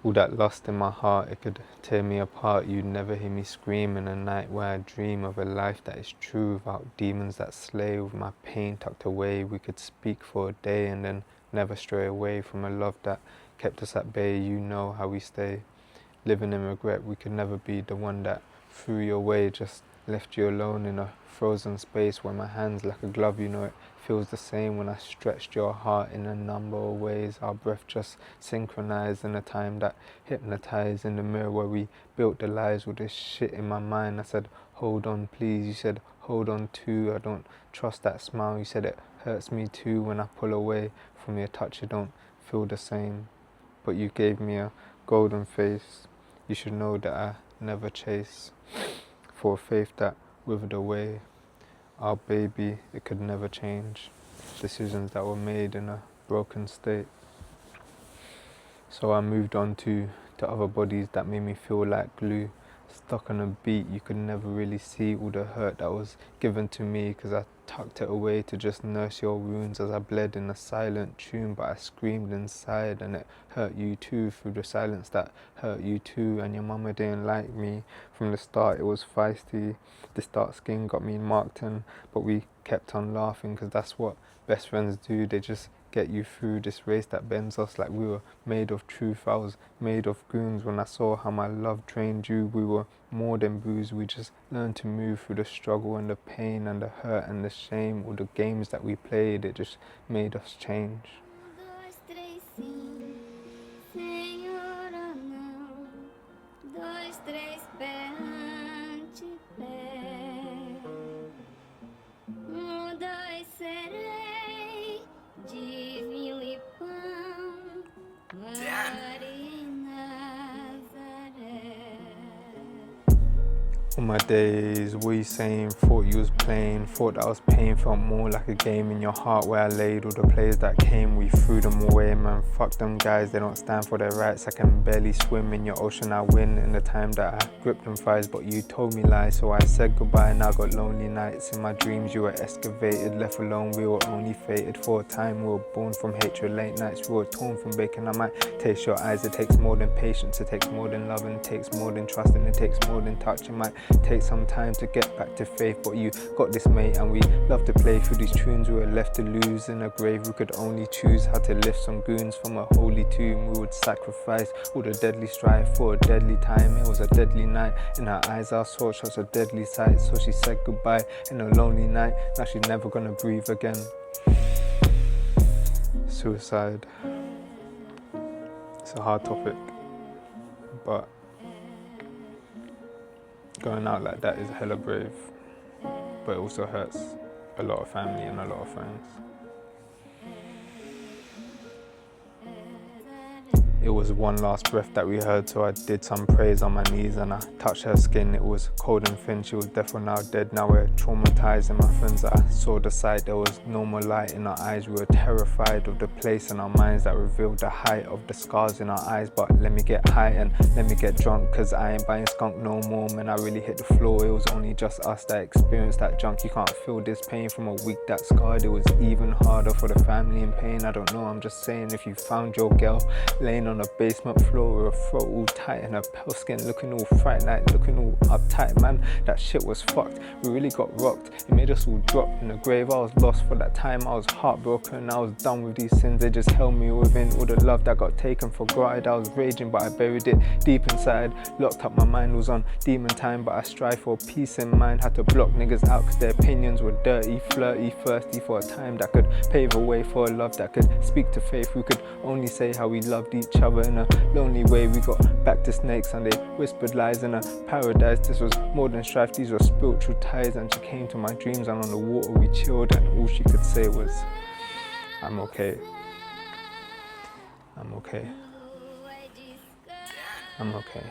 All that lust in my heart, it could tear me apart. You'd never hear me scream in a night where I dream of a life that is true, without demons that slay. With my pain tucked away, we could speak for a day and then never stray away from a love that kept us at bay. You know how we stay, living in regret. We could never be the one that threw you away, just left you alone in a frozen space where my hands like a glove. You know it feels the same when I stretched your heart in a number of ways. Our breath just synchronized in a time that hypnotized. In the mirror where we built the lies with this shit in my mind, I said hold on please, you said hold on too. I don't trust that smile, you said it hurts me too. When I pull away from your touch, it don't feel the same. But you gave me a golden face. You should know that I never chase for a faith that withered away. Our baby, it could never change. Decisions that were made in a broken state. So I moved on to other bodies that made me feel like glue. Stuck on a beat, you could never really see all the hurt that was given to me, cause I tucked it away to just nurse your wounds as I bled in a silent tune. But I screamed inside and it hurt you too, through the silence that hurt you too. And your mama didn't like me from the start, it was feisty. This dark skin got me marked in, but we kept on laughing, cause that's what best friends do. They just get you through this race that bends us. Like we were made of truth, I was made of goons. When I saw how my love drained you, we were more than booze. We just learned to move through the struggle and the pain and the hurt and the shame. All the games that we played, it just made us change. All my days, what you saying? Thought you was playing, thought that I was paying. Felt more like a game in your heart where I laid all the players that came. We threw them away, man. Fuck them guys, they don't stand for their rights. I can barely swim in your ocean, I win in the time that I gripped them fries. But you told me lies, so I said goodbye. And I got lonely nights. In my dreams you were excavated, left alone. We were only fated for a time. We were born from hatred, late nights we were torn from bacon. I might taste your eyes. It takes more than patience, it takes more than love, and it takes more than trust, and it takes more than touch. It might take some time to get back to faith, but you got this, mate. And we love to play through these tunes. We were left to lose in a grave. We could only choose how to lift some goons from a holy tomb. We would sacrifice all the deadly strife for a deadly time. It was a deadly night. In her eyes I saw such a deadly sight. So she said goodbye in a lonely night. Now she's never gonna breathe again. Suicide. It's a hard topic, but going out like that is hella brave, but it also hurts a lot of family and a lot of friends. It was one last breath that we heard, so I did some praise on my knees and I touched her skin. It was cold and thin, she was deaf or now dead. Now we're traumatized, and my friends, I saw the sight. There was no more light in our eyes. We were terrified of the place in our minds that revealed the height of the scars in our eyes. But let me get high and let me get drunk, cause I ain't buying skunk no more. Man, I really hit the floor. It was only just us that experienced that junk. You can't feel this pain from a week that scarred. It was even harder for the family in pain. I don't know, I'm just saying, if you found your girl laying on the basement floor with her throat all tight and her pale skin looking all fright, like looking all uptight, man, that shit was fucked. We really got rocked. It made us all drop in the grave. I was lost for that time. I was heartbroken. I was done with these sins. They just held me within. All the love that got taken for granted. I was raging, but I buried it deep inside. Locked up, my mind was on demon time, but I strive for peace in mind. Had to block niggas out cause their opinions were dirty, flirty, thirsty for a time that could pave a way for a love that could speak to faith. We could only say how we loved each other in a lonely way. We got back to snakes and they whispered lies in a paradise. This was more than strife, these were spiritual ties. And she came to my dreams and on the water we chilled, and all she could say was, I'm okay. I'm okay. I'm okay.